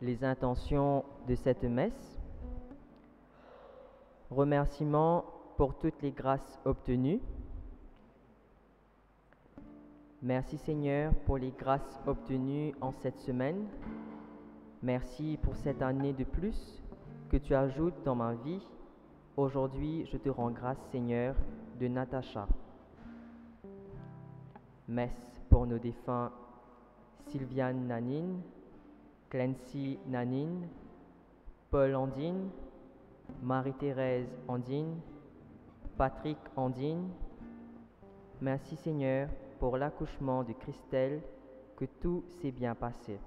les intentions de cette messe. Remerciements pour toutes les grâces obtenues. Merci Seigneur pour les grâces obtenues en cette semaine. Merci pour cette année de plus que tu ajoutes dans ma vie. Aujourd'hui, je te rends grâce Seigneur de Natacha. Messe pour nos défunts Sylviane Nanine, Clancy Nanine, Paul Andine, Marie-Thérèse Andine, Patrick Andine. Merci Seigneur pour l'accouchement de Christelle, que tout s'est bien passé.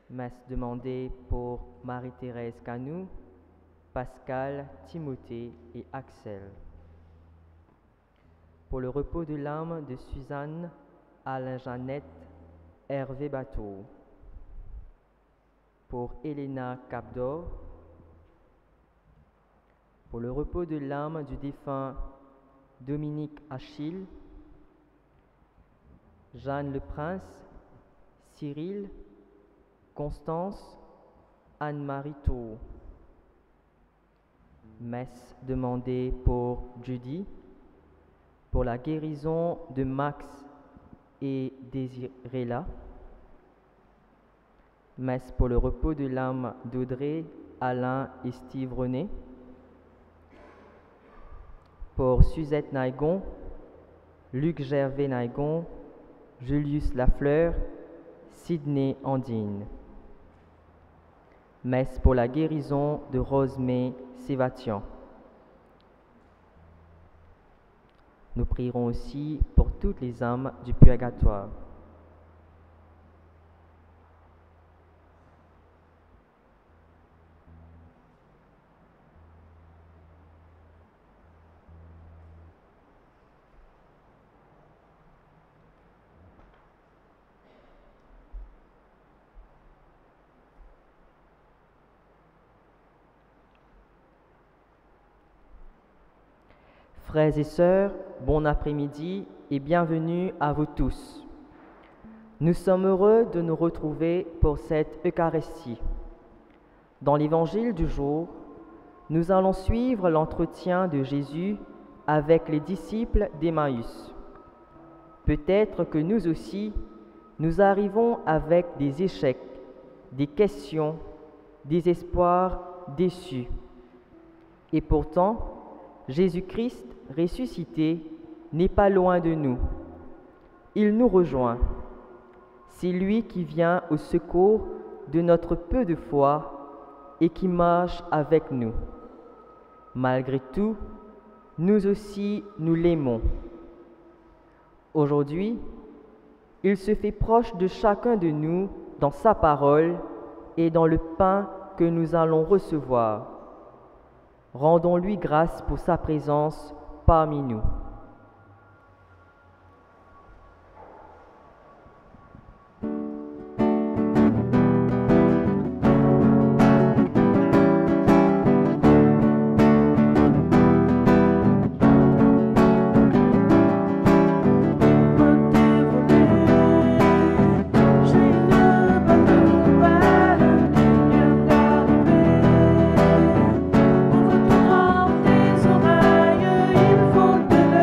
Messe demandée pour Marie-Thérèse Canou, Pascal, Timothée et Axel. Pour le repos de l'âme de Suzanne, Alain Jeannette, Hervé Bateau. Pour Elena Capdor. Pour le repos de l'âme du défunt Dominique Achille, Jeanne Le Prince, Cyril, Constance, Anne-Marie Thau. Messe demandée pour Judy, pour la guérison de Max et Désirella. Messe pour le repos de l'âme d'Audrey, Alain et Steve René. Pour Suzette Naïgon, Luc Gervais Naïgon, Julius Lafleur, Sydney Andine. Messe pour la guérison de Rosemée Sévatian. Nous prierons aussi pour toutes les âmes du purgatoire. Frères et sœurs, bon après-midi et bienvenue à vous tous. Nous sommes heureux de nous retrouver pour cette Eucharistie. Dans l'Évangile du jour, nous allons suivre l'entretien de Jésus avec les disciples d'Emmaüs. Peut-être que nous aussi, nous arrivons avec des échecs, des questions, des espoirs déçus. Et pourtant, Jésus-Christ ressuscité n'est pas loin de nous. Il nous rejoint. C'est lui qui vient au secours de notre peu de foi et qui marche avec nous. Malgré tout, nous aussi, nous l'aimons. Aujourd'hui, il se fait proche de chacun de nous dans sa parole et dans le pain que nous allons recevoir. Rendons-lui grâce pour sa présence parmi nous. Ouvre ton grand tes oreilles, il faut te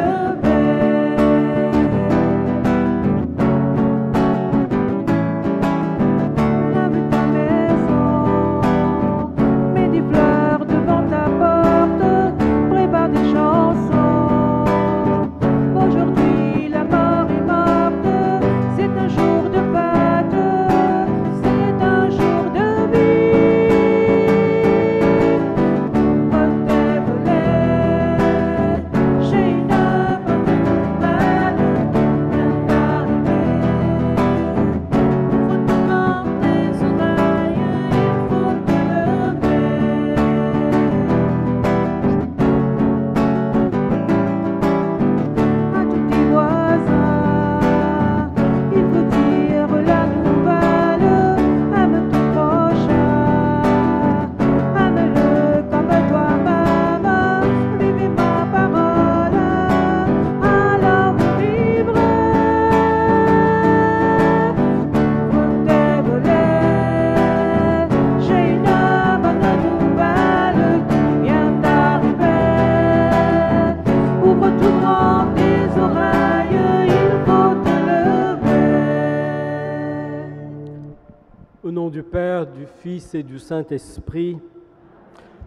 nom du Père, du Fils et du Saint-Esprit,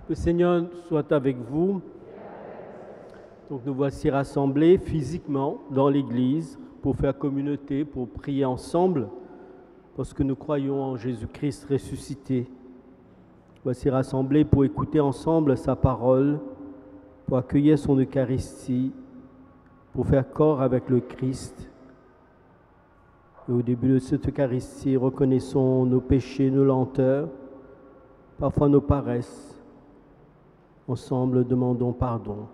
le Seigneur soit avec vous. Donc nous voici rassemblés physiquement dans l'Église pour faire communauté, pour prier ensemble, parce que nous croyons en Jésus-Christ ressuscité. Voici rassemblés pour écouter ensemble sa parole, pour accueillir son Eucharistie, pour faire corps avec le Christ. Et au début de cette Eucharistie, reconnaissons nos péchés, nos lenteurs, parfois nos paresses. Ensemble, demandons pardon.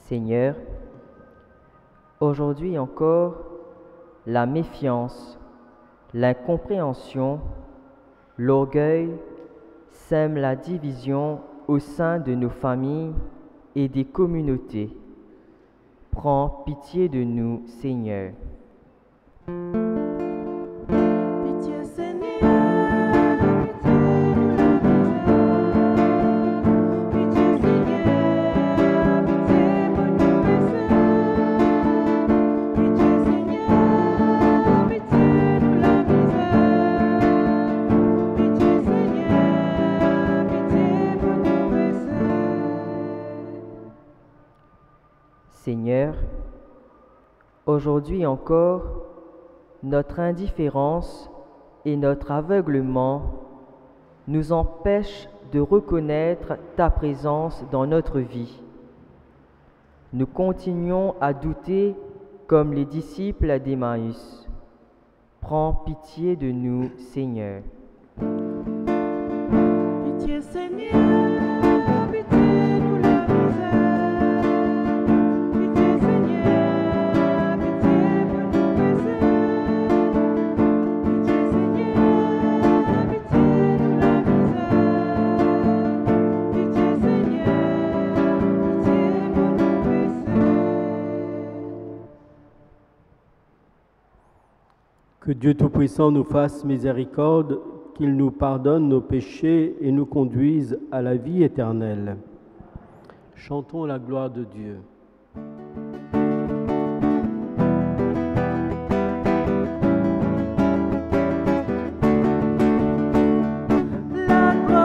Seigneur, aujourd'hui encore, la méfiance, l'incompréhension, l'orgueil sèment la division au sein de nos familles et des communautés. Prends pitié de nous, Seigneur. Seigneur, aujourd'hui encore, notre indifférence et notre aveuglement nous empêchent de reconnaître ta présence dans notre vie. Nous continuons à douter comme les disciples d'Emmaüs. Prends pitié de nous, Seigneur. Pitié, Seigneur. Que Dieu Tout-Puissant nous fasse miséricorde, qu'il nous pardonne nos péchés et nous conduise à la vie éternelle. Chantons la gloire de Dieu. Gloire,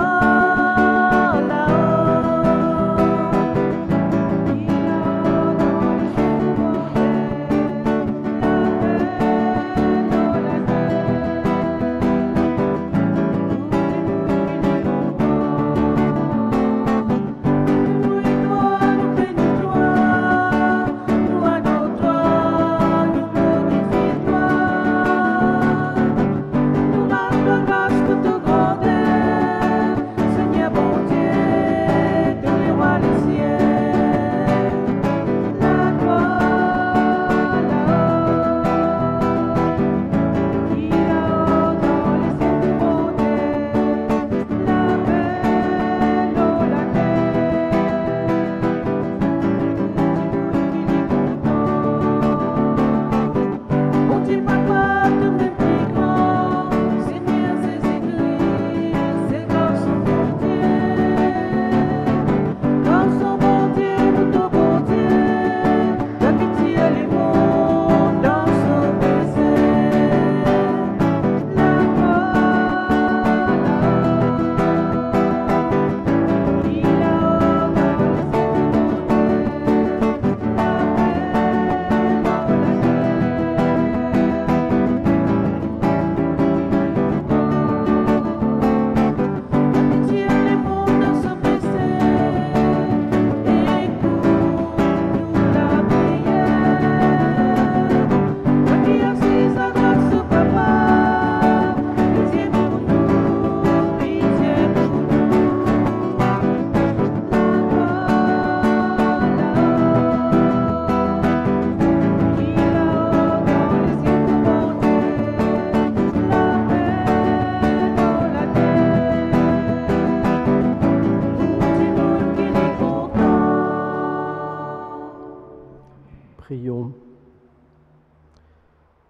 Prions.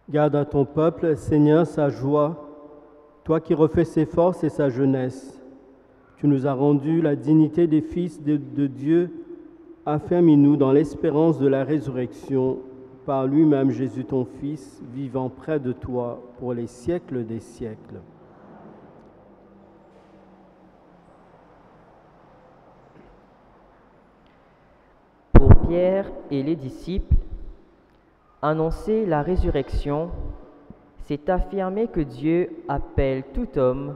Garde à ton peuple, Seigneur, sa joie, toi qui refais ses forces et sa jeunesse. Tu nous as rendu la dignité des fils de Dieu. Affermis-nous dans l'espérance de la résurrection par lui-même Jésus ton Fils, vivant près de toi pour les siècles des siècles. Pour Pierre et les disciples, annoncer la résurrection, c'est affirmer que Dieu appelle tout homme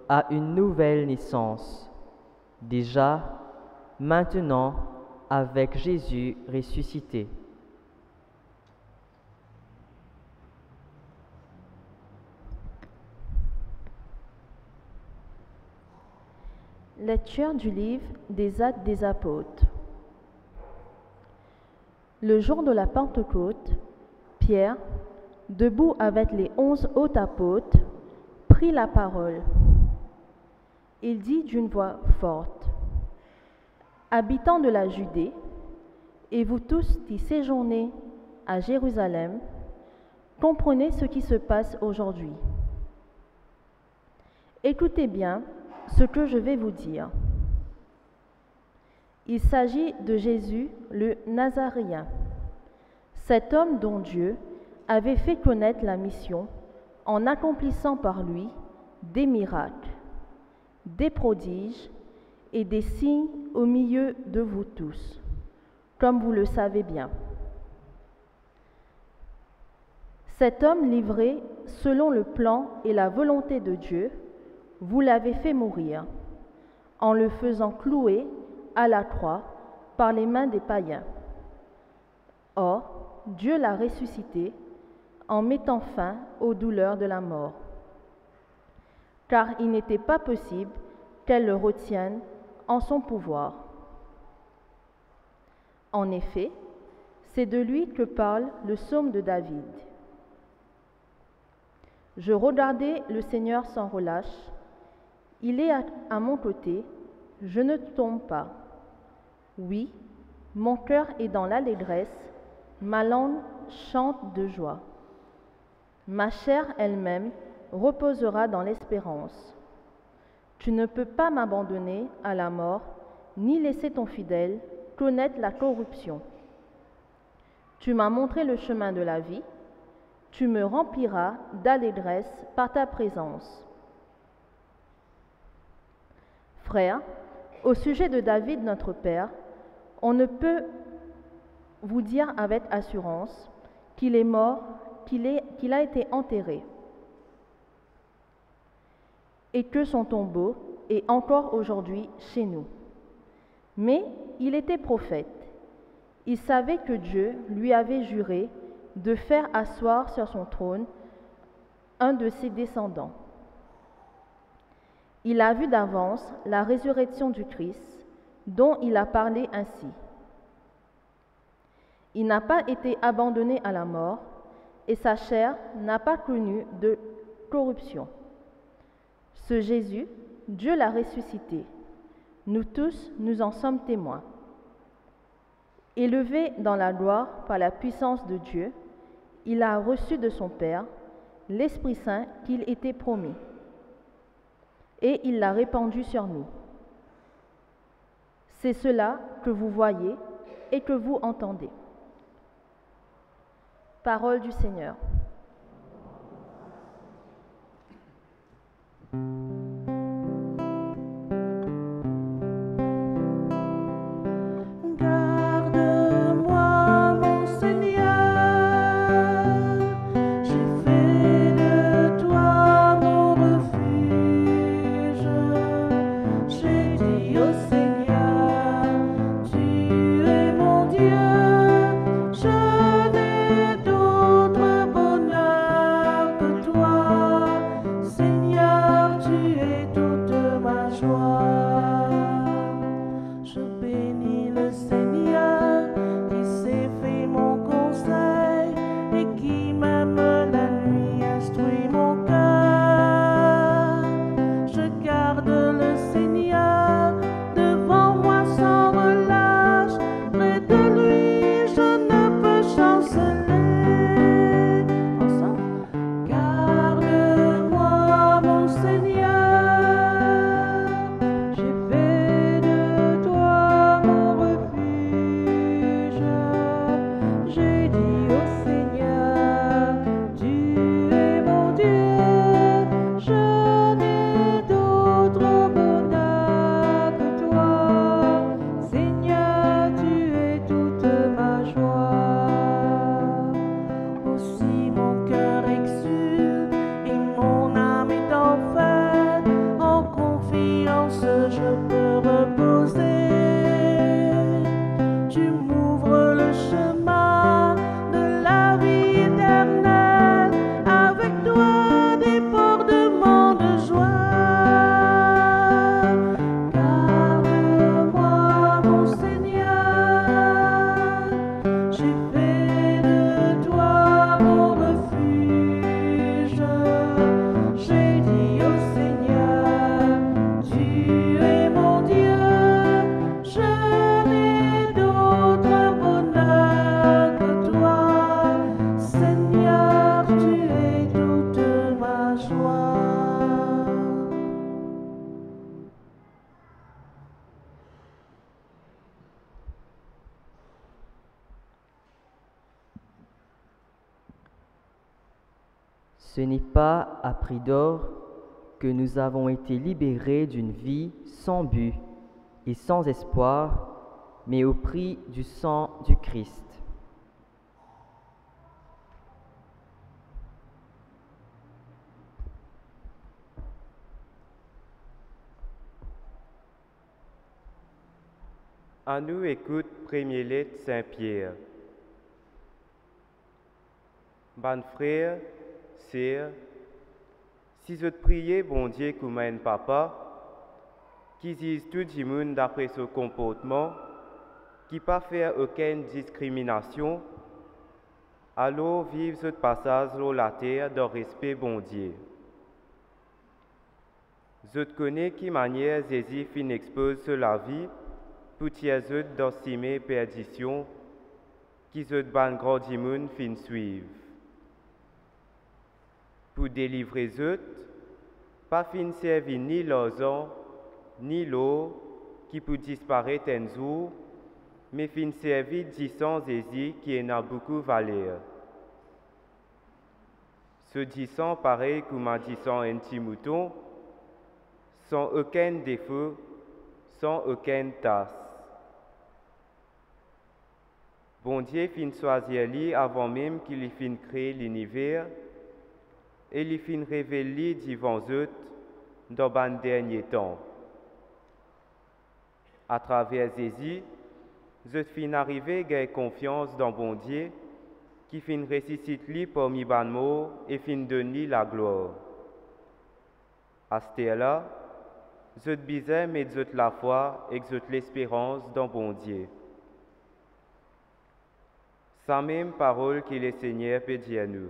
à une nouvelle naissance, déjà, maintenant, avec Jésus ressuscité. Lecture du livre des Actes des Apôtres. Le jour de la Pentecôte, Pierre, debout avec les 11 autres apôtres, prit la parole. Il dit d'une voix forte: « Habitants de la Judée, et vous tous qui séjournez à Jérusalem, comprenez ce qui se passe aujourd'hui. Écoutez bien ce que je vais vous dire. Il s'agit de Jésus le Nazaréen, cet homme dont Dieu avait fait connaître la mission en accomplissant par lui des miracles, des prodiges et des signes au milieu de vous tous, comme vous le savez bien. Cet homme livré selon le plan et la volonté de Dieu, vous l'avez fait mourir, en le faisant clouer à la croix par les mains des païens. Or, Dieu l'a ressuscité en mettant fin aux douleurs de la mort, car il n'était pas possible qu'elle le retienne en son pouvoir. En effet, c'est de lui que parle le psaume de David. Je regardais le Seigneur sans relâche. Il est à mon côté, je ne tombe pas. Oui, mon cœur est dans l'allégresse, ma langue chante de joie. Ma chair elle-même reposera dans l'espérance. Tu ne peux pas m'abandonner à la mort, ni laisser ton fidèle connaître la corruption. Tu m'as montré le chemin de la vie, tu me rempliras d'allégresse par ta présence. Frères, au sujet de David notre Père, on ne peut vous dire avec assurance qu'il est mort, qu'il a été enterré, et que son tombeau est encore aujourd'hui chez nous. Mais il était prophète. Il savait que Dieu lui avait juré de faire asseoir sur son trône un de ses descendants. Il a vu d'avance la résurrection du Christ, dont il a parlé ainsi. Il n'a pas été abandonné à la mort, et sa chair n'a pas connu de corruption. Ce Jésus, Dieu l'a ressuscité. Nous tous, nous en sommes témoins. Élevé dans la gloire par la puissance de Dieu, il a reçu de son Père l'Esprit Saint qu'il était promis, et il l'a répandu sur nous. C'est cela que vous voyez et que vous entendez. Parole du Seigneur. Tu Ce n'est pas à prix d'or que nous avons été libérés d'une vie sans but et sans espoir, mais au prix du sang du Christ. À nous écoute premier lettre Saint-Pierre. Ban frère, sœur, si je te priais, bon Dieu, comme un papa, qui dise tout le monde d'après son comportement, qui pas faire aucune discrimination, alors vive ce passage sur la terre dans respect bon Dieu. Je te connais qui manière Jésus fin expose sur la vie, pour tiers d'estimer perdition, qui se ban grand dimoun fin suivre. Pour délivrer eux, pas fin servir ni l'argent, ni l'eau, qui peut disparaître un jour, mais fin servir disant Jésus qui en a beaucoup valeur. Ce disant pareil comme un disant un petit mouton, sans aucun défaut, sans aucune tasse. Bon Dieu fin choisir lui avant même qu'il fin créer l'univers et il fin révéler devant eux dans le dernier temps. À travers Jésus, je fin arriver à gagner confiance dans bon Dieu qui fin ressuscite lui parmi les morts et fin donner la gloire. À ce temps-là, je bisais mais je la foi et je l'espérance dans bon Dieu. Sa même parole que le Seigneur peut dire à nous.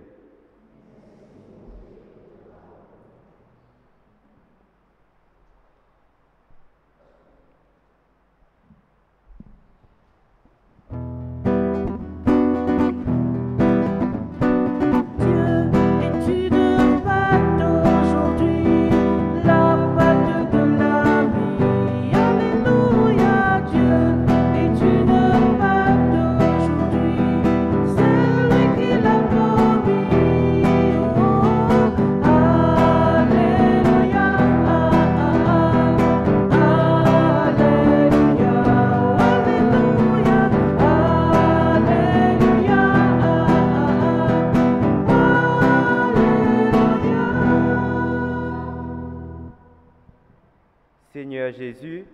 Seigneur Jésus,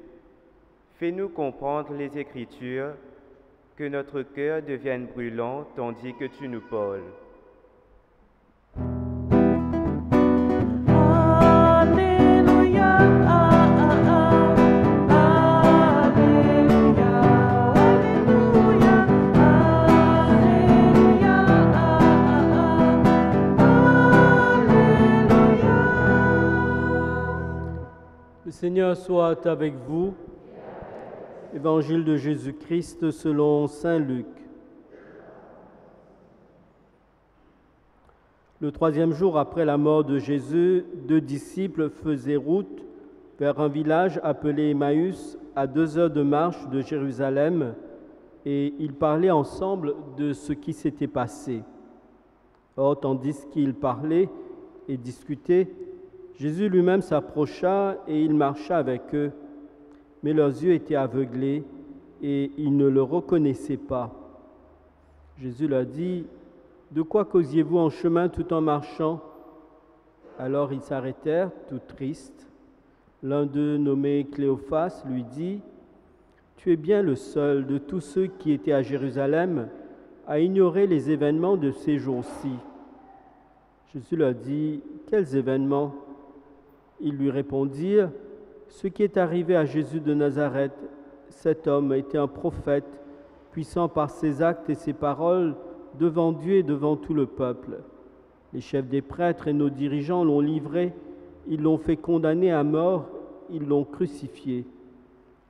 fais-nous comprendre les Écritures, que notre cœur devienne brûlant tandis que tu nous parles. Alléluia, Alléluia, Alléluia, Le Seigneur soit avec vous. Évangile de Jésus-Christ selon saint Luc. Le troisième jour après la mort de Jésus, 2 disciples faisaient route vers un village appelé Emmaüs, à 2 heures de marche de Jérusalem, et ils parlaient ensemble de ce qui s'était passé. Or, tandis qu'ils parlaient et discutaient, Jésus lui-même s'approcha et il marcha avec eux. Mais leurs yeux étaient aveuglés et ils ne le reconnaissaient pas. Jésus leur dit, « De quoi causiez-vous en chemin tout en marchant ?» Alors ils s'arrêtèrent, tout tristes. L'un d'eux, nommé Cléophas, lui dit, « Tu es bien le seul de tous ceux qui étaient à Jérusalem à ignorer les événements de ces jours-ci. » Jésus leur dit, « Quels événements ?» Ils lui répondirent, « Ce qui est arrivé à Jésus de Nazareth, cet homme était un prophète, puissant par ses actes et ses paroles devant Dieu et devant tout le peuple. Les chefs des prêtres et nos dirigeants l'ont livré, ils l'ont fait condamner à mort, ils l'ont crucifié.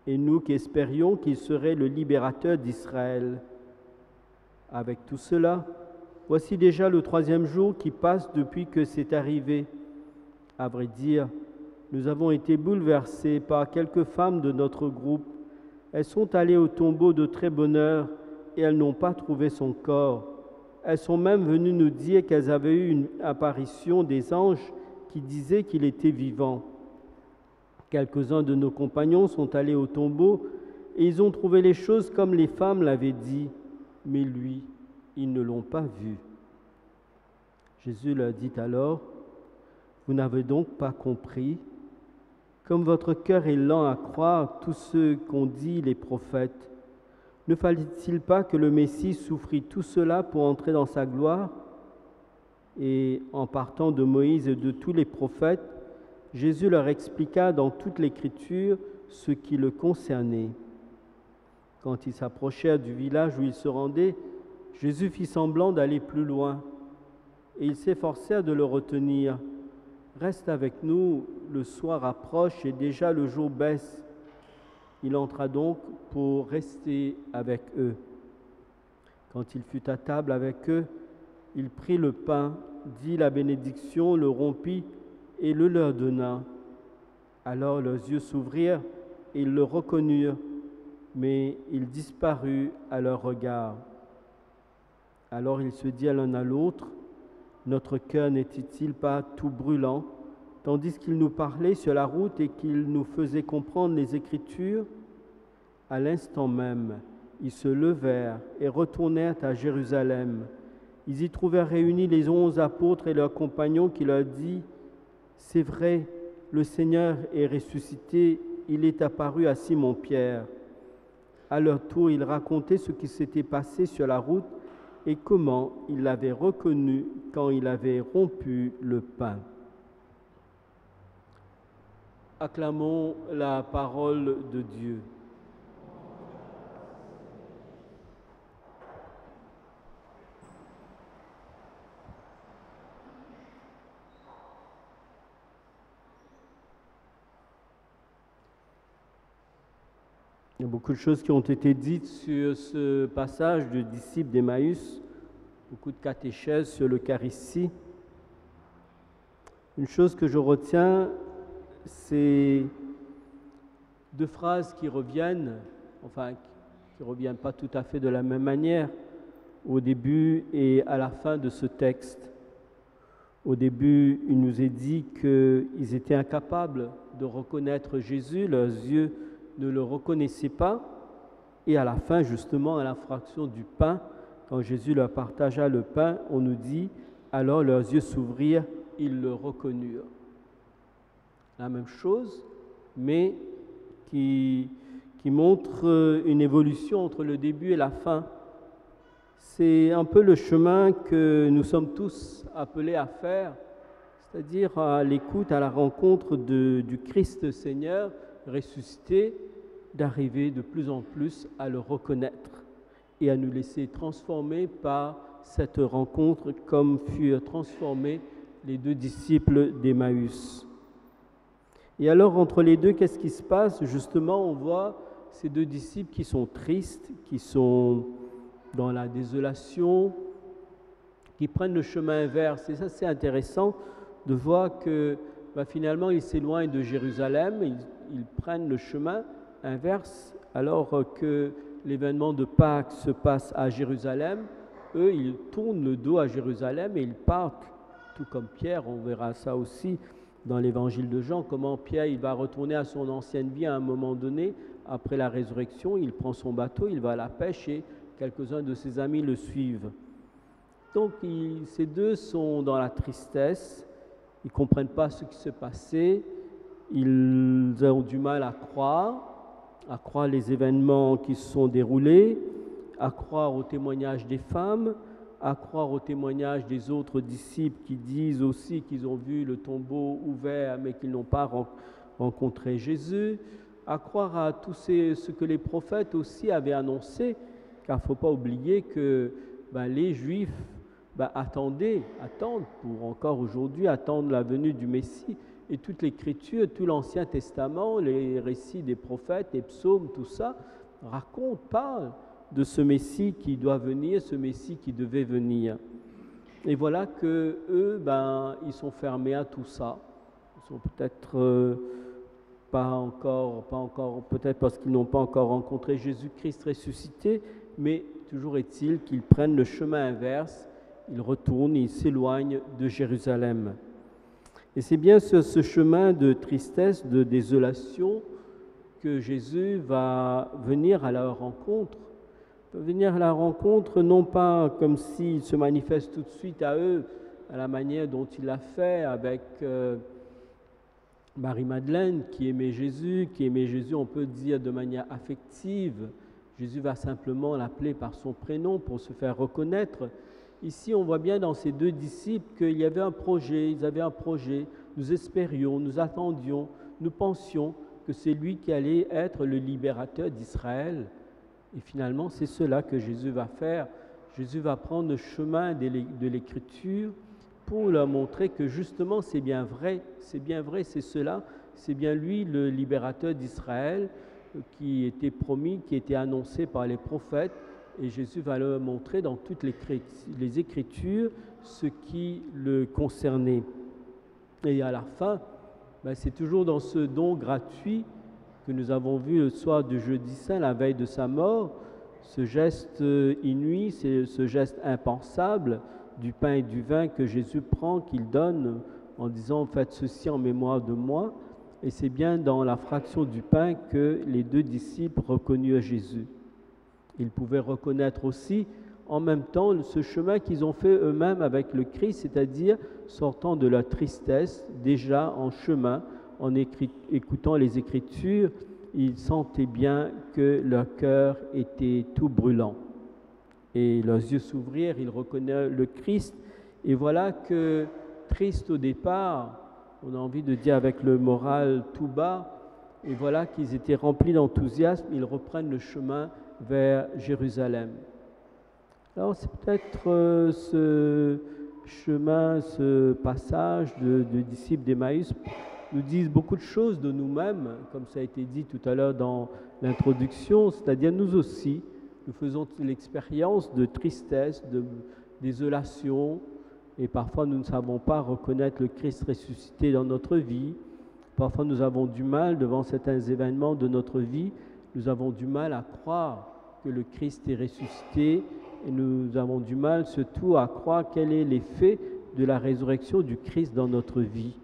Et nous qui espérions qu'il serait le libérateur d'Israël. Avec tout cela, voici déjà le 3e jour qui passe depuis que c'est arrivé. À vrai dire, nous avons été bouleversés par quelques femmes de notre groupe. Elles sont allées au tombeau de très bonne heure et elles n'ont pas trouvé son corps. elles sont même venues nous dire qu'elles avaient eu une apparition des anges qui disaient qu'il était vivant. Quelques-uns de nos compagnons sont allés au tombeau et ils ont trouvé les choses comme les femmes l'avaient dit, mais lui, ils ne l'ont pas vu. Jésus leur dit alors, « Vous n'avez donc pas compris, comme votre cœur est lent à croire tout ce qu'ont dit les prophètes. Ne fallait-il pas que le Messie souffrit tout cela pour entrer dans sa gloire ?» Et en partant de Moïse et de tous les prophètes, Jésus leur expliqua dans toute l'Écriture ce qui le concernait. Quand ils s'approchèrent du village où ils se rendaient, Jésus fit semblant d'aller plus loin, et ils s'efforcèrent de le retenir. « Reste avec nous, le soir approche et déjà le jour baisse. » Il entra donc pour rester avec eux. Quand il fut à table avec eux, il prit le pain, dit la bénédiction, le rompit et le leur donna. Alors leurs yeux s'ouvrirent et ils le reconnurent, mais il disparut à leur regard. Alors il se dit l'un à l'autre, « Notre cœur n'était-il pas tout brûlant, tandis qu'il nous parlait sur la route et qu'il nous faisait comprendre les Écritures ?» À l'instant même, ils se levèrent et retournèrent à Jérusalem. Ils y trouvèrent réunis les 11 apôtres et leurs compagnons qui leur dit, « C'est vrai, le Seigneur est ressuscité, il est apparu à Simon-Pierre. » À leur tour, ils racontaient ce qui s'était passé sur la route et comment ils l'avaient reconnu quand il avait rompu le pain. Acclamons la parole de Dieu. Il y a beaucoup de choses qui ont été dites sur ce passage de disciples d'Emmaüs, beaucoup de catéchèses sur l'Eucharistie. Une chose que je retiens, c'est deux phrases qui reviennent, enfin qui ne reviennent pas tout à fait de la même manière, au début et à la fin de ce texte. Au début, il nous est dit qu'ils étaient incapables de reconnaître Jésus, leurs yeux ne le reconnaissaient pas, et à la fin, justement, à la fraction du pain, quand Jésus leur partagea le pain, on nous dit, alors leurs yeux s'ouvrirent, ils le reconnurent. La même chose, mais qui montre une évolution entre le début et la fin. C'est un peu le chemin que nous sommes tous appelés à faire, c'est-à-dire à l'écoute, à la rencontre du Christ Seigneur ressuscité, d'arriver de plus en plus à le reconnaître et à nous laisser transformer par cette rencontre comme furent transformés les deux disciples d'Emmaüs. Et alors, entre les deux, qu'est-ce qui se passe? Justement, on voit ces deux disciples qui sont tristes, qui sont dans la désolation, qui prennent le chemin inverse. Et ça, c'est intéressant de voir que finalement, ils s'éloignent de Jérusalem, ils prennent le chemin inverse, alors que l'événement de Pâques se passe à Jérusalem. Eux, ils tournent le dos à Jérusalem et ils partent, tout comme Pierre. On verra ça aussi dans l'évangile de Jean, comment Pierre il va retourner à son ancienne vie à un moment donné, après la résurrection. Il prend son bateau, il va à la pêche et quelques-uns de ses amis le suivent. Donc ces deux sont dans la tristesse, ils ne comprennent pas ce qui se passait, ils ont du mal à croire les événements qui se sont déroulés, à croire au témoignage des femmes, à croire au témoignage des autres disciples qui disent aussi qu'ils ont vu le tombeau ouvert mais qu'ils n'ont pas rencontré Jésus, à croire à tout ce que les prophètes aussi avaient annoncé, car il ne faut pas oublier que les Juifs attendent pour encore aujourd'hui, attendent la venue du Messie. Et toute l'Écriture, tout l'Ancien Testament, les récits des prophètes, les psaumes, tout ça, parle de ce Messie qui doit venir, ce Messie qui devait venir. Et voilà que eux, ils sont fermés à tout ça. Ils sont peut-être pas encore, peut-être parce qu'ils n'ont pas encore rencontré Jésus-Christ ressuscité, mais toujours est-il qu'ils prennent le chemin inverse il retourne, il s'éloigne de Jérusalem. Et c'est bien sur ce chemin de tristesse, de désolation, que Jésus va venir à leur rencontre. Il va venir à la rencontre non pas comme s'il se manifeste tout de suite à eux, à la manière dont il l'a fait avec Marie-Madeleine qui aimait Jésus, on peut dire de manière affective. Jésus va simplement l'appeler par son prénom pour se faire reconnaître. Ici, on voit bien dans ces deux disciples qu'il y avait un projet, ils avaient un projet. Nous espérions, nous attendions, nous pensions que c'est lui qui allait être le libérateur d'Israël. Et finalement, c'est cela que Jésus va faire. Jésus va prendre le chemin de l'Écriture pour leur montrer que justement c'est bien vrai, c'est cela, c'est bien lui le libérateur d'Israël qui était promis, qui était annoncé par les prophètes. Et Jésus va leur montrer dans toutes les Écritures ce qui le concernait. Et à la fin, c'est toujours dans ce don gratuit que nous avons vu le soir du jeudi saint, la veille de sa mort, ce geste inouï, ce geste impensable du pain et du vin que Jésus prend, qu'il donne en disant « Faites ceci en mémoire de moi ». Et c'est bien dans la fraction du pain que les deux disciples reconnurent Jésus. Ils pouvaient reconnaître aussi en même temps ce chemin qu'ils ont fait eux-mêmes avec le Christ, c'est-à-dire sortant de leur tristesse, déjà en chemin, en écoutant les Écritures, ils sentaient bien que leur cœur était tout brûlant. Et leurs yeux s'ouvrirent, ils reconnaissent le Christ. Et voilà que, triste au départ, on a envie de dire avec le moral tout bas, et voilà qu'ils étaient remplis d'enthousiasme, ils reprennent le chemin vers Jérusalem. Alors c'est peut-être ce chemin, ce passage de disciples d'Emmaüs nous disent beaucoup de choses de nous-mêmes, comme ça a été dit tout à l'heure dans l'introduction, c'est-à-dire nous aussi, nous faisons l'expérience de tristesse, de désolation, et parfois nous ne savons pas reconnaître le Christ ressuscité dans notre vie. Parfois nous avons du mal devant certains événements de notre vie, nous avons du mal à croire que le Christ est ressuscité, et nous avons du mal surtout à croire quel est l'effet de la résurrection du Christ dans notre vie.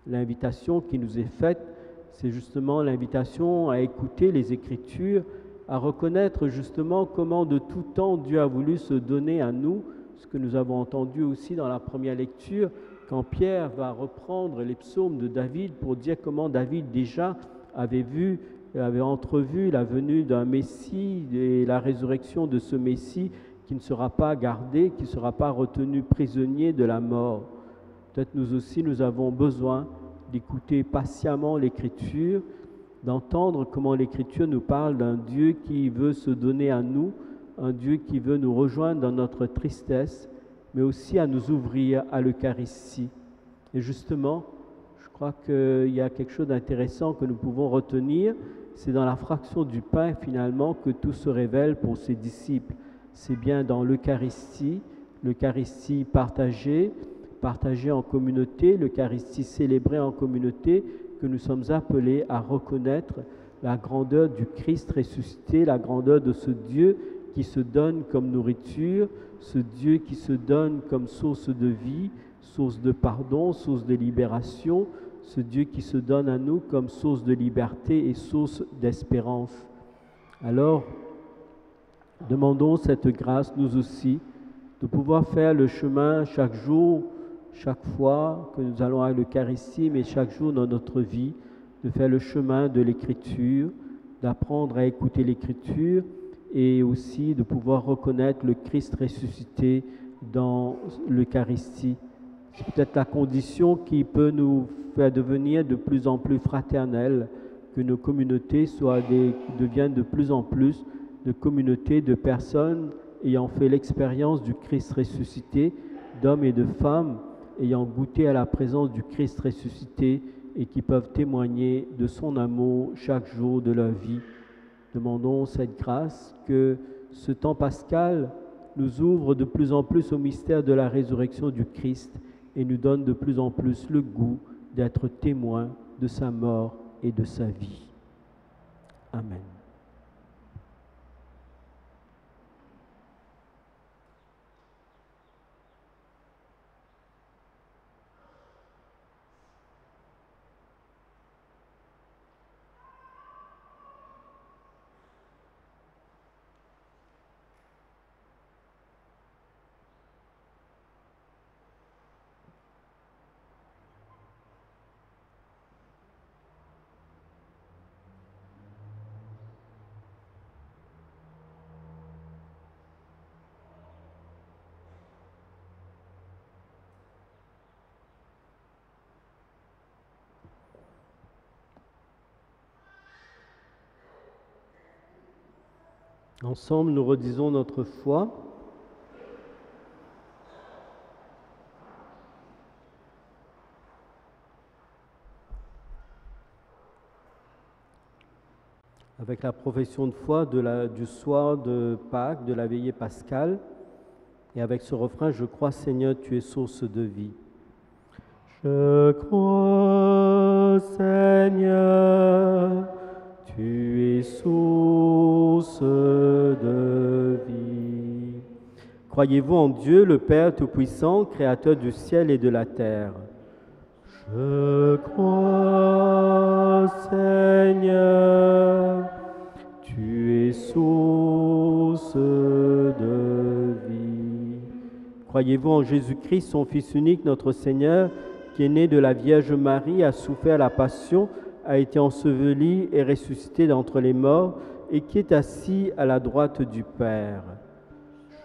L'invitation qui nous est faite, c'est justement l'invitation à écouter les Écritures, à reconnaître justement comment de tout temps Dieu a voulu se donner à nous, ce que nous avons entendu aussi dans la première lecture, quand Pierre va reprendre les psaumes de David pour dire comment David déjà avait entrevu la venue d'un Messie et la résurrection de ce Messie qui ne sera pas gardé, qui ne sera pas retenu prisonnier de la mort. Peut-être nous aussi, nous avons besoin d'écouter patiemment l'Écriture, d'entendre comment l'Écriture nous parle d'un Dieu qui veut se donner à nous, un Dieu qui veut nous rejoindre dans notre tristesse, mais aussi à nous ouvrir à l'Eucharistie. Et justement, je crois qu'il y a quelque chose d'intéressant que nous pouvons retenir, c'est dans la fraction du pain finalement que tout se révèle pour ses disciples. C'est bien dans l'Eucharistie partagée en communauté, l'Eucharistie célébrée en communauté, que nous sommes appelés à reconnaître la grandeur du Christ ressuscité, la grandeur de ce Dieu qui se donne comme nourriture, ce Dieu qui se donne comme source de vie, source de pardon, source de libération, ce Dieu qui se donne à nous comme source de liberté et source d'espérance. Alors, demandons cette grâce, nous aussi, de pouvoir faire le chemin chaque jour, chaque fois que nous allons à l'Eucharistie, mais chaque jour dans notre vie, de faire le chemin de l'Écriture, d'apprendre à écouter l'Écriture et aussi de pouvoir reconnaître le Christ ressuscité dans l'Eucharistie. C'est peut-être la condition qui peut nous faire devenir de plus en plus fraternelles, que nos communautés deviennent de plus en plus de communautés de personnes ayant fait l'expérience du Christ ressuscité, d'hommes et de femmes ayant goûté à la présence du Christ ressuscité et qui peuvent témoigner de son amour chaque jour de leur vie. Demandons cette grâce, que ce temps pascal nous ouvre de plus en plus au mystère de la résurrection du Christ et nous donne de plus en plus le goût d'être témoins de sa mort et de sa vie. Amen. Ensemble, nous redisons notre foi. Avec la profession de foi du soir de Pâques, de la veillée pascale, et avec ce refrain, je crois, Seigneur, tu es source de vie. Je crois, Seigneur, tu es source de vie. Croyez-vous en Dieu, le Père Tout-Puissant, Créateur du ciel et de la terre? Je crois, Seigneur, tu es source de vie. Croyez-vous en Jésus-Christ, son Fils unique, notre Seigneur, qui est né de la Vierge Marie, a souffert la passion, a été enseveli et ressuscité d'entre les morts, et qui est assis à la droite du Père?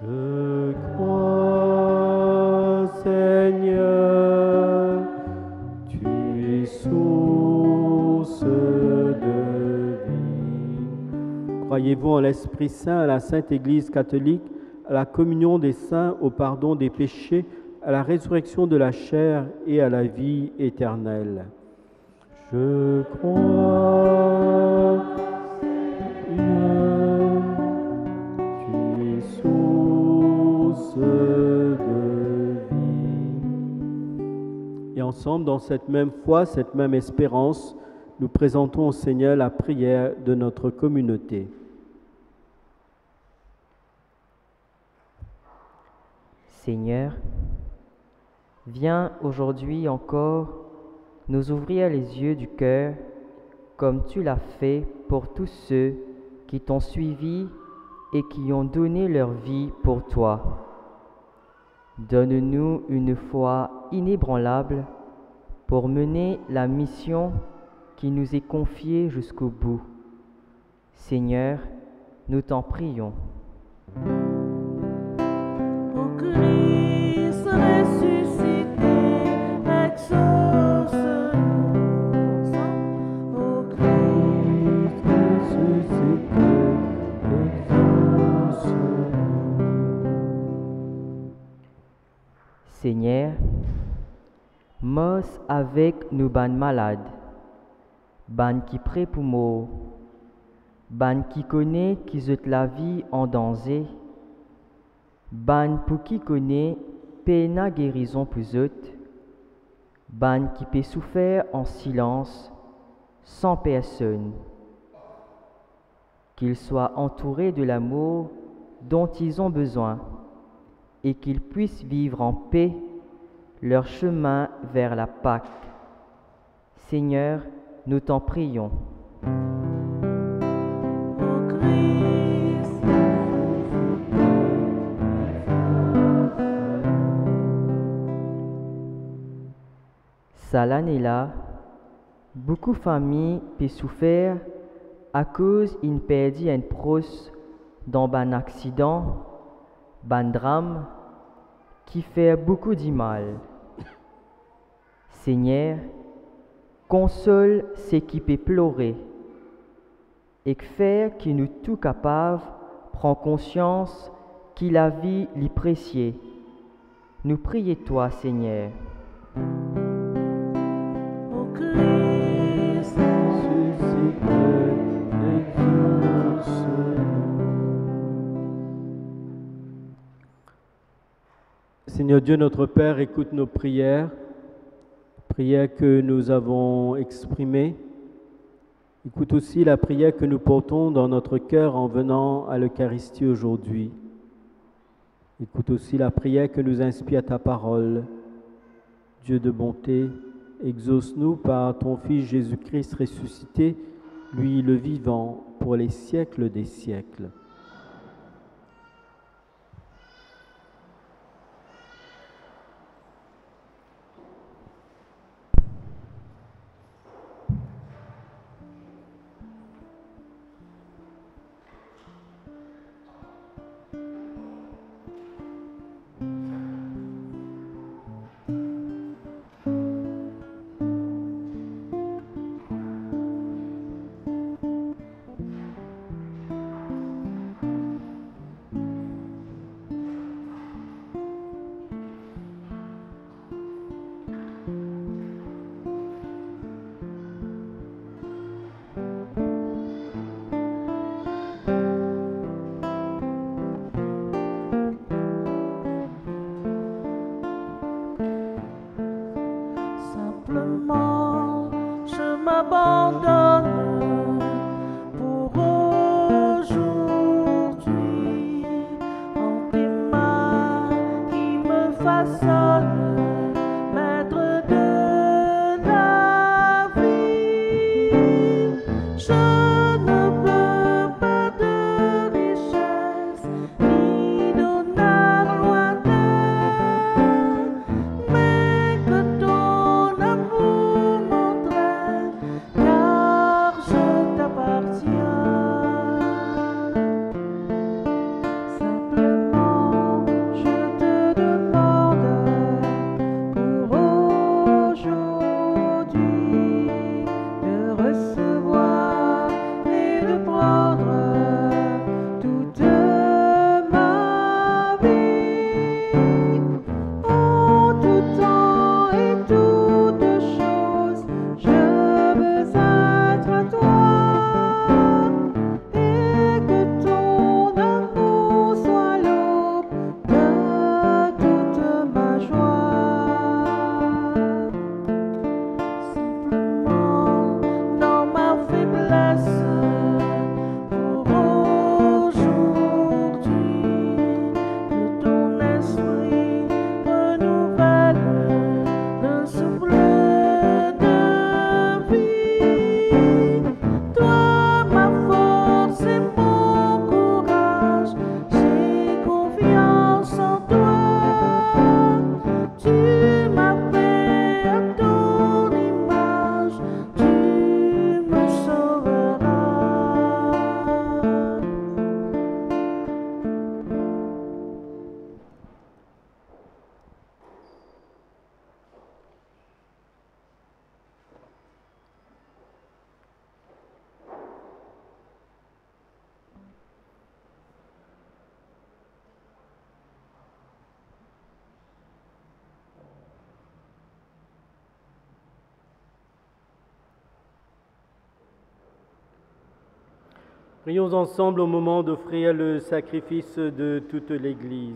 Je crois, Seigneur, tu es source de vie. Croyez-vous en l'Esprit Saint, à la Sainte Église catholique, à la communion des saints, au pardon des péchés, à la résurrection de la chair et à la vie éternelle? Je crois, Seigneur, tu es source de vie. Et ensemble, dans cette même foi, cette même espérance, nous présentons au Seigneur la prière de notre communauté. Seigneur, viens aujourd'hui encore nous ouvrir les yeux du cœur comme tu l'as fait pour tous ceux qui t'ont suivi et qui ont donné leur vie pour toi. Donne-nous une foi inébranlable pour mener la mission qui nous est confiée jusqu'au bout. Seigneur, nous t'en prions. Ô Christ ressuscité, exauce-nous. Ô Christ ressuscité, exauce-nous. Seigneur, mos avec nous ban malades, ban qui prêt pour mort, ban qui connaît qui zut la vie en danger, ban pour qui connaît peine guérison pour zut, ban qui peut souffrir en silence, sans personne. Qu'ils soient entourés de l'amour dont ils ont besoin et qu'ils puissent vivre en paix leur chemin vers la Pâque. Seigneur, nous t'en prions. Ô Christ, Cette année-là, beaucoup de familles peuvent souffrir à cause d'une perte d'un proche dans un accident, un drame qui fait beaucoup de mal. Seigneur, console ceux qui peuvent pleurer et faire que nous tous capables prendre conscience que la vie est précieuse. Nous prions toi, Seigneur. ô Christ, Seigneur Dieu, notre Père, écoute nos prières, prières que nous avons exprimées. Écoute aussi la prière que nous portons dans notre cœur en venant à l'Eucharistie aujourd'hui. Écoute aussi la prière que nous inspire ta parole. Dieu de bonté, exauce-nous par ton Fils Jésus-Christ ressuscité, lui le vivant, pour les siècles des siècles. Prions ensemble au moment d'offrir le sacrifice de toute l'Église.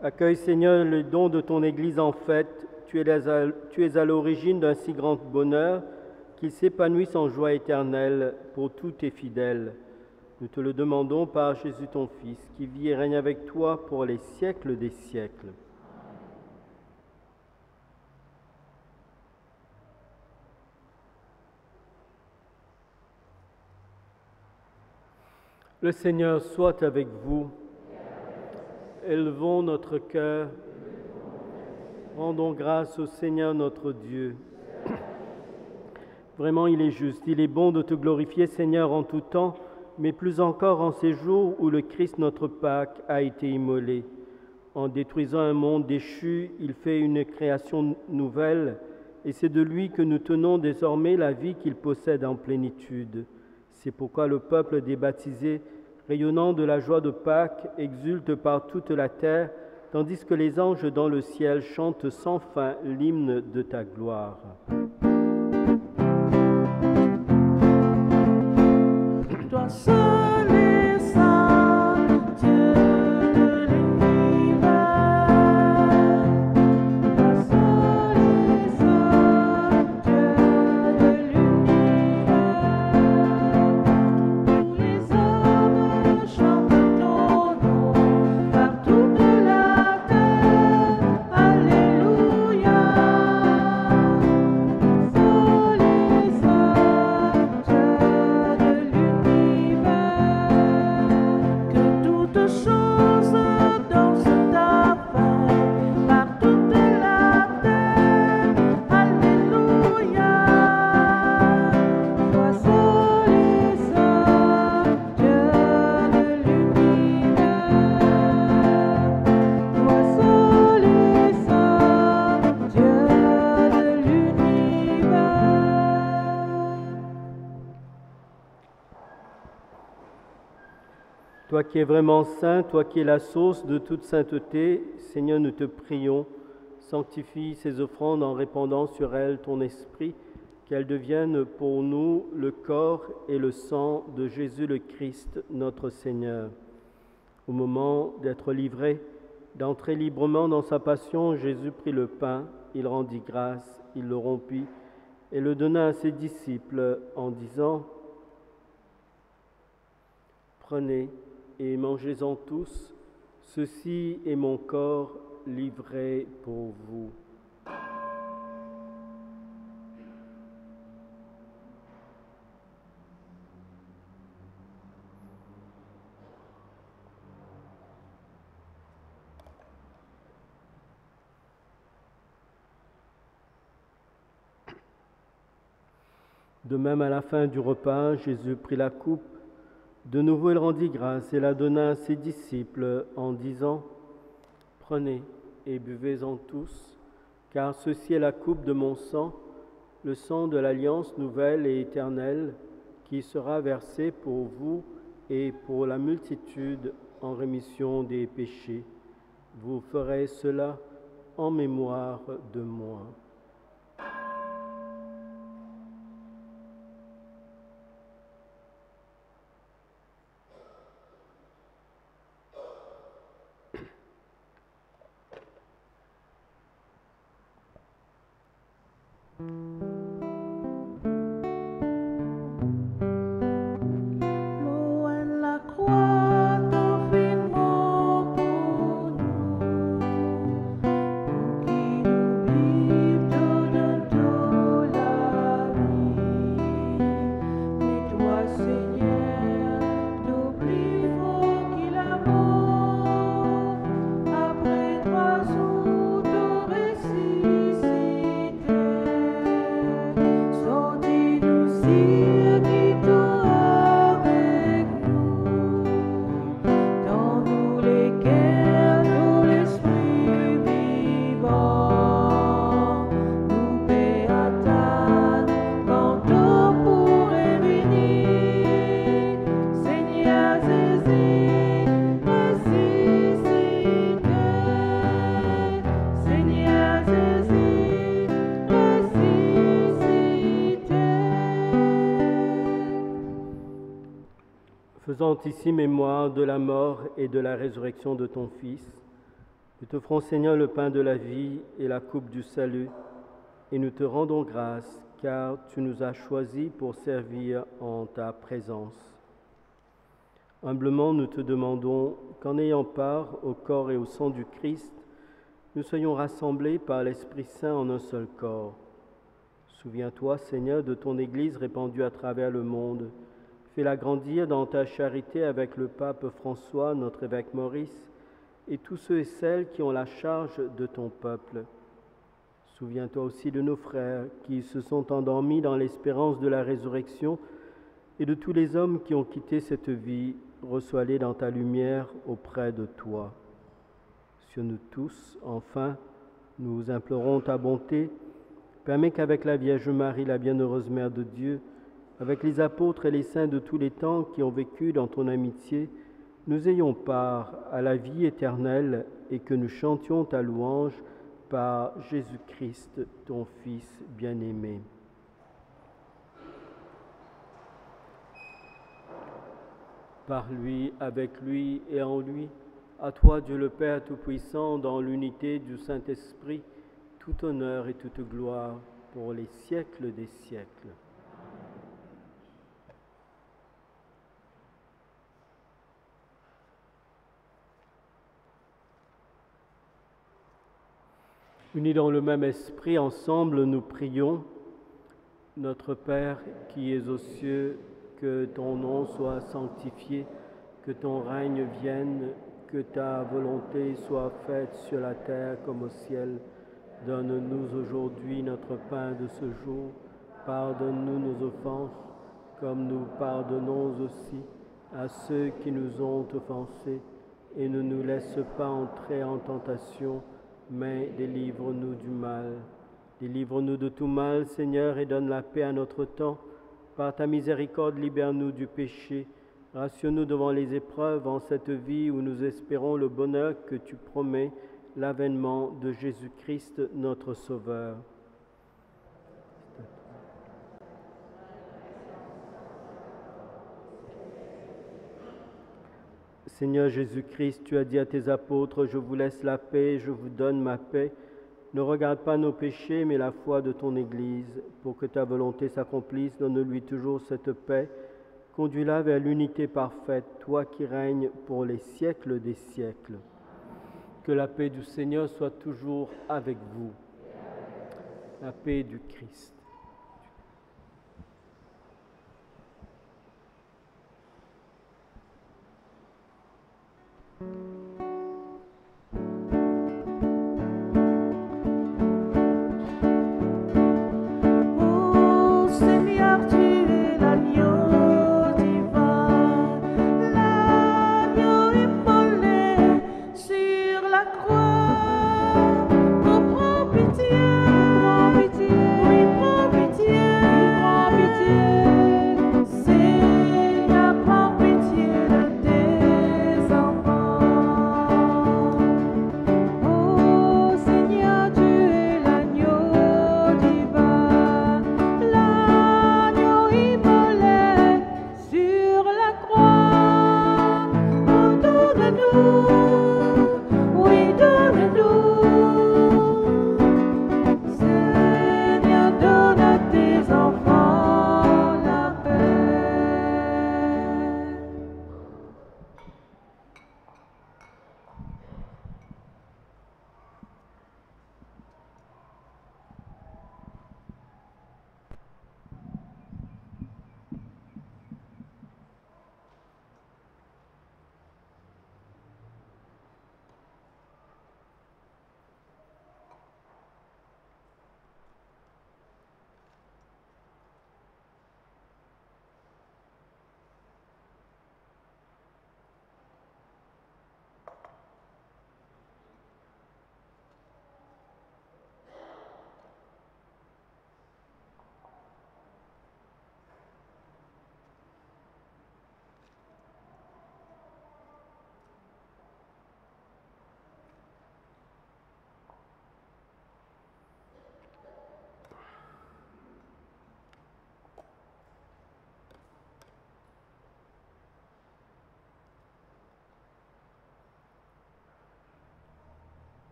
Accueille, Seigneur, le don de ton Église en fête. Tu es à l'origine d'un si grand bonheur qu'il s'épanouisse en joie éternelle pour tous tes fidèles. Nous te le demandons par Jésus ton Fils, qui vit et règne avec toi pour les siècles des siècles. Le Seigneur soit avec vous. Élevons notre cœur. Rendons grâce au Seigneur notre Dieu. Vraiment, il est juste, il est bon de te glorifier, Seigneur, en tout temps, mais plus encore en ces jours où le Christ, notre Pâque, a été immolé. En détruisant un monde déchu, il fait une création nouvelle, et c'est de lui que nous tenons désormais la vie qu'il possède en plénitude. C'est pourquoi le peuple des baptisés, rayonnant de la joie de Pâques, exulte par toute la terre, tandis que les anges dans le ciel chantent sans fin l'hymne de ta gloire. Toi seul et saint, Dieu de l'univers. Toi seul et saint, Dieu de l'univers. Tous les hommes chantent ton nom par toute la terre. Alléluia. Seul et saint, Dieu de l'univers. Que toutes choses dansent ta fête par toute la terre. Alléluia. Toi seul et saint, Dieu de l'univers. Toi seul et saint, Dieu de l'univers. Toi qui es vraiment saint, toi qui es la source de toute sainteté, Seigneur, nous te prions, sanctifie ces offrandes en répandant sur elles ton esprit, qu'elles deviennent pour nous le corps et le sang de Jésus le Christ, notre Seigneur. Au moment d'être livré, d'entrer librement dans sa passion, Jésus prit le pain, il rendit grâce, il le rompit et le donna à ses disciples en disant : « Prenez et mangez-en tous, ceci est mon corps livré pour vous. » De même, à la fin du repas, Jésus prit la coupe. De nouveau, il rendit grâce et la donna à ses disciples en disant : « Prenez et buvez-en tous, car ceci est la coupe de mon sang, le sang de l'alliance nouvelle et éternelle, qui sera versé pour vous et pour la multitude en rémission des péchés. Vous ferez cela en mémoire de moi. » Loin la croix, ton film pour nous, pour qui nous Faisant ici mémoire de la mort et de la résurrection de ton Fils, nous te ferons, Seigneur, le pain de la vie et la coupe du salut, et nous te rendons grâce, car tu nous as choisis pour servir en ta présence. Humblement, nous te demandons qu'en ayant part au corps et au sang du Christ, nous soyons rassemblés par l'Esprit Saint en un seul corps. Souviens-toi, Seigneur, de ton Église répandue à travers le monde. Fais-la grandir dans ta charité avec le pape François, notre évêque Maurice, et tous ceux et celles qui ont la charge de ton peuple. Souviens-toi aussi de nos frères qui se sont endormis dans l'espérance de la résurrection et de tous les hommes qui ont quitté cette vie. Reçois-les dans ta lumière auprès de toi. Sur nous tous, enfin, nous implorons ta bonté. Permets qu'avec la Vierge Marie, la bienheureuse Mère de Dieu, avec les apôtres et les saints de tous les temps qui ont vécu dans ton amitié, nous ayons part à la vie éternelle et que nous chantions ta louange par Jésus-Christ, ton Fils bien-aimé. Par lui, avec lui et en lui, à toi, Dieu le Père Tout-Puissant, dans l'unité du Saint-Esprit, tout honneur et toute gloire pour les siècles des siècles. Unis dans le même esprit, ensemble, nous prions. Notre Père qui es aux cieux, que ton nom soit sanctifié, que ton règne vienne, que ta volonté soit faite sur la terre comme au ciel. Donne-nous aujourd'hui notre pain de ce jour. Pardonne-nous nos offenses, comme nous pardonnons aussi à ceux qui nous ont offensés. Et ne nous laisse pas entrer en tentation, mais délivre-nous du mal. Délivre-nous de tout mal, Seigneur, et donne la paix à notre temps. Par ta miséricorde, libère-nous du péché. Rassure-nous devant les épreuves en cette vie où nous espérons le bonheur que tu promets, l'avènement de Jésus-Christ, notre Sauveur. Seigneur Jésus-Christ, tu as dit à tes apôtres, « Je vous laisse la paix, je vous donne ma paix. Ne regarde pas nos péchés, mais la foi de ton Église. Pour que ta volonté s'accomplisse, donne-lui toujours cette paix. Conduis-la vers l'unité parfaite, toi qui règnes pour les siècles des siècles. » Que la paix du Seigneur soit toujours avec vous. La paix du Christ. Ô Seigneur, tu es l'agneau divin, l'agneau immolé sur la croix. Oh, prends pitié, oui, prends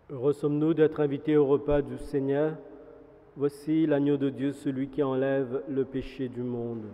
Heureux sommes-nous d'être invités au repas du Seigneur. Voici l'agneau de Dieu, celui qui enlève le péché du monde.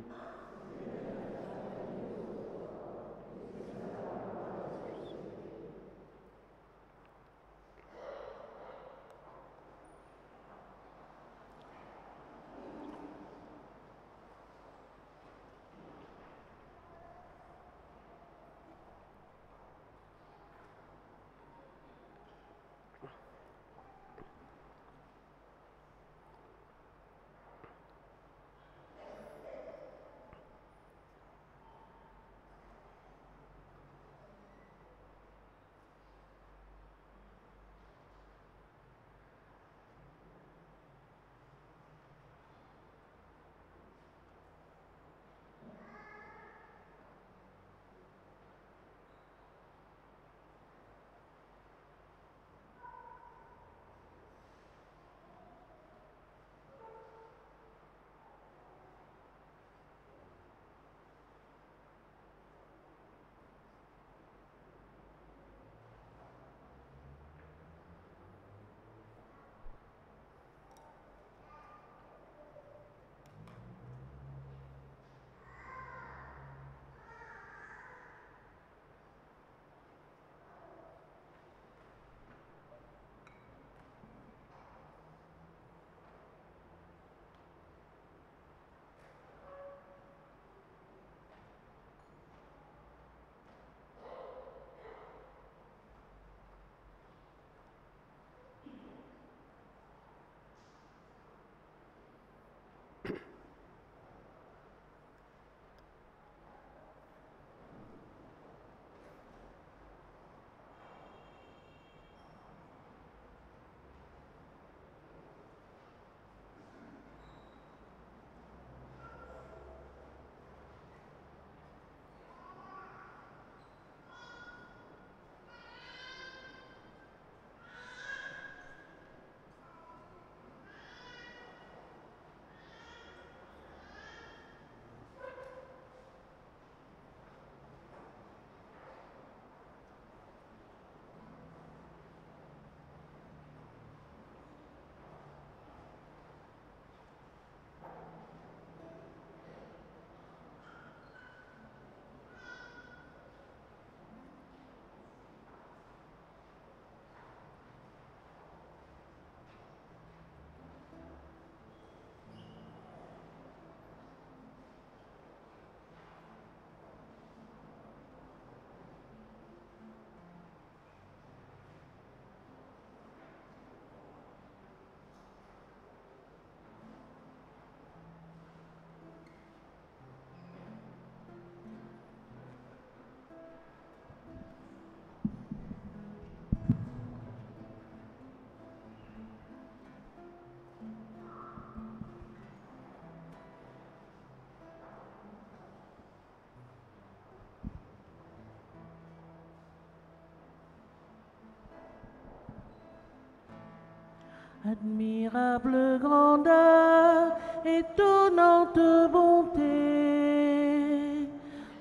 Admirable grandeur, étonnante bonté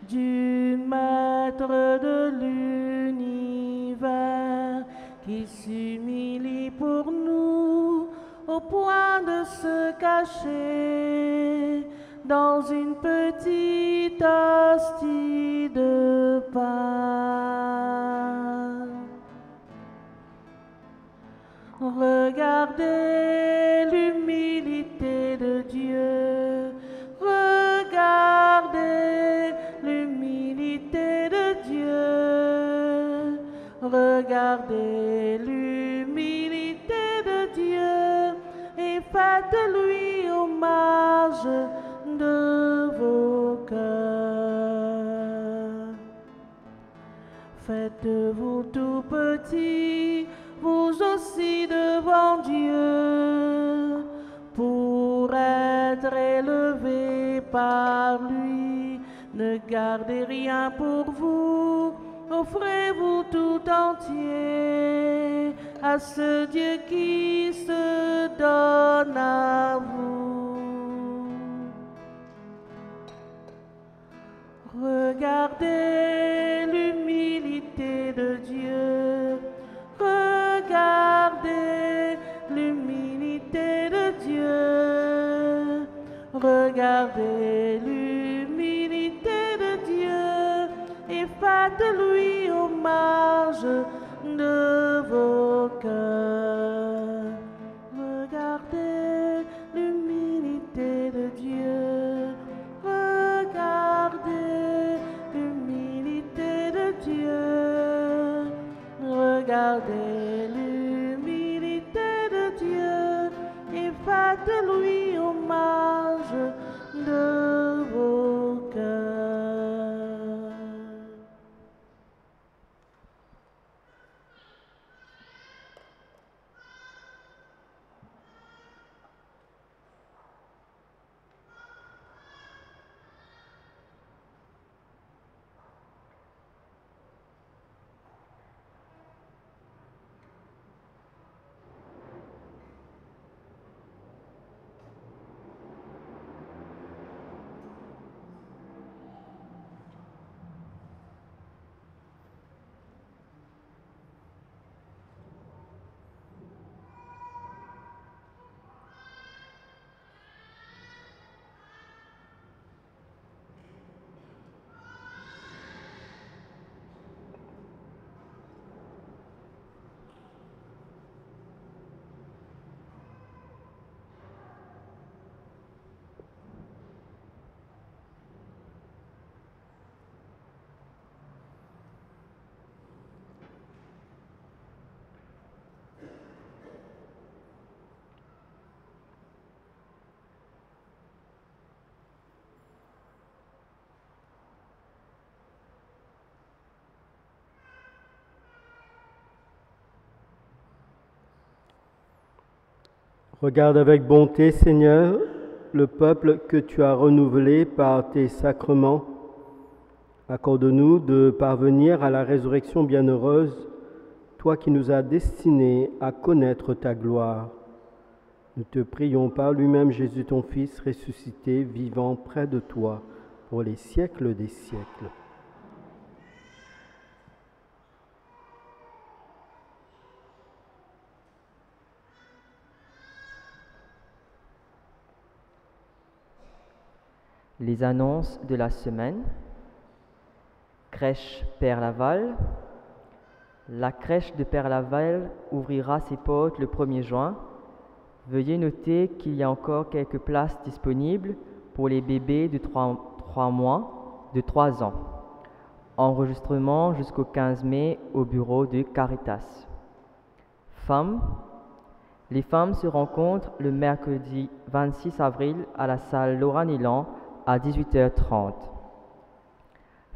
du Maître de l'univers qui s'humilie pour nous au point de se cacher dans une petite hostie de pain. Regardez l'humilité de Dieu, regardez l'humilité de Dieu, regardez l'humilité de Dieu et faites-lui hommage de vos cœurs. Faites-vous tout petit, vous aussi devant Dieu, pour être élevé par lui. Ne gardez rien pour vous, offrez-vous tout entier à ce Dieu qui se donne à vous. Regardez l'humilité de Dieu, regardez faites-lui hommage de vos cœurs. Regardez l'humilité de Dieu. Regardez l'humilité de Dieu. Regardez l'humilité de Dieu et faites-lui hommage de vos cœurs. Regarde avec bonté, Seigneur, le peuple que tu as renouvelé par tes sacrements. Accorde-nous de parvenir à la résurrection bienheureuse, toi qui nous as destinés à connaître ta gloire. Nous te prions par lui-même Jésus, ton Fils, ressuscité, vivant près de toi, pour les siècles des siècles. Les annonces de la semaine. Crèche Père Laval. La crèche de Père Laval ouvrira ses portes le 1er juin. Veuillez noter qu'il y a encore quelques places disponibles pour les bébés de 3 ans. Enregistrement jusqu'au 15 mai au bureau de Caritas. Femmes. Les femmes se rencontrent le mercredi 26 avril à la salle Laura Nélan à 18h30.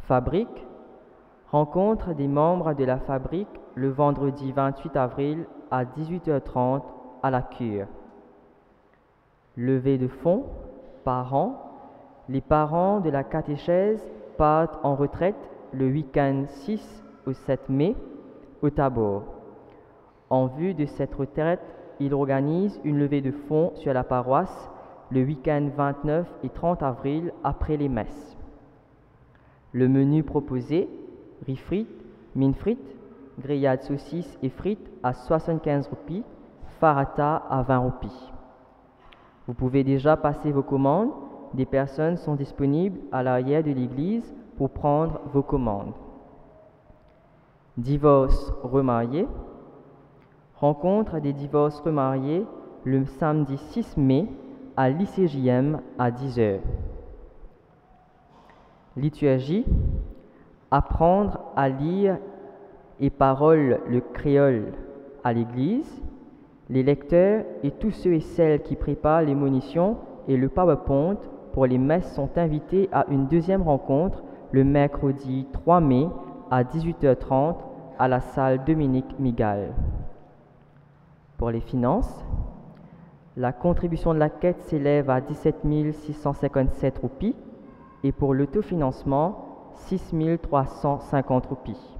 Fabrique. Rencontre des membres de la Fabrique le vendredi 28 avril à 18h30 à la cure. Levée de fonds. Parents. Les parents de la catéchèse partent en retraite le week-end 6 au 7 mai au Tabor. En vue de cette retraite, ils organisent une levée de fonds sur la paroisse le week-end 29 et 30 avril après les messes. Le menu proposé, riz frites, mine frites, grillades saucisses et frites à 75 roupies, farata à 20 roupies. Vous pouvez déjà passer vos commandes. Des personnes sont disponibles à l'arrière de l'église pour prendre vos commandes. Divorce remarié. Rencontre des divorces remariés le samedi 6 mai à l'ICJM à 10h. Liturgie. Apprendre à lire et parole le créole à l'église. Les lecteurs et tous ceux et celles qui préparent les monitions et le PowerPoint pour les messes sont invités à une deuxième rencontre le mercredi 3 mai à 18h30 à la salle Dominique Migal. Pour les finances, la contribution de la quête s'élève à 17 657 roupies et pour l'autofinancement, 6 350 roupies.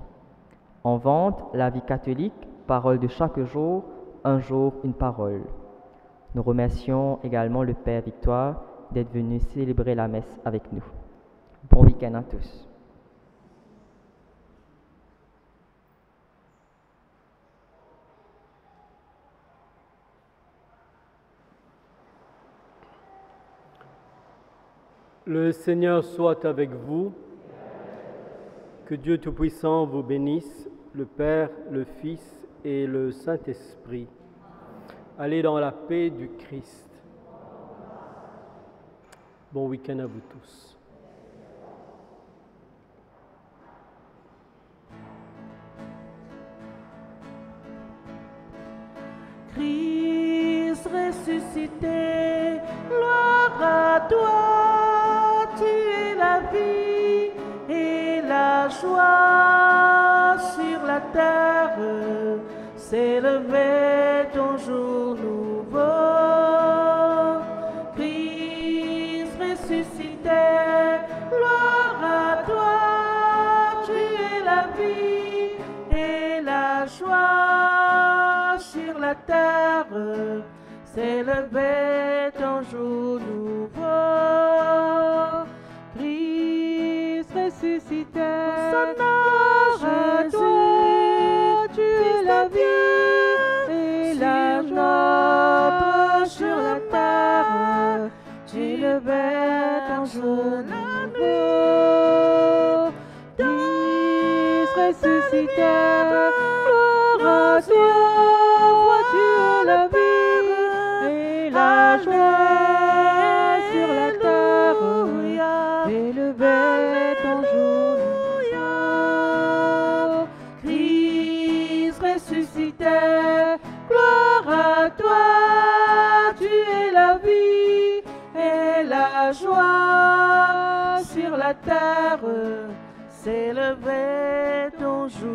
En vente, la vie catholique, parole de chaque jour, un jour, une parole. Nous remercions également le Père Victoire d'être venu célébrer la messe avec nous. Bon week-end à tous. Le Seigneur soit avec vous. Que Dieu Tout-Puissant vous bénisse, le Père, le Fils et le Saint-Esprit. Allez dans la paix du Christ. Bon week-end à vous tous. Christ ressuscité, gloire à toi, tu es la vie et la joie sur la terre, s'élevait ton jour nouveau. Christ ressuscité, gloire à toi, tu es la vie et la joie sur la terre, s'élevait ton jour nouveau. Christ ressuscité, gloire à toi, tu es la vie et la joie sur la terre, tu élevais ton jour nouveau. Christ ressuscité, gloire à toi, tu es la vie et la joie sur la terre, élevait ton jour nouveau. Christ ressuscité, gloire à toi, tu es la vie et la joie sur la terre, s'élevait ton jour.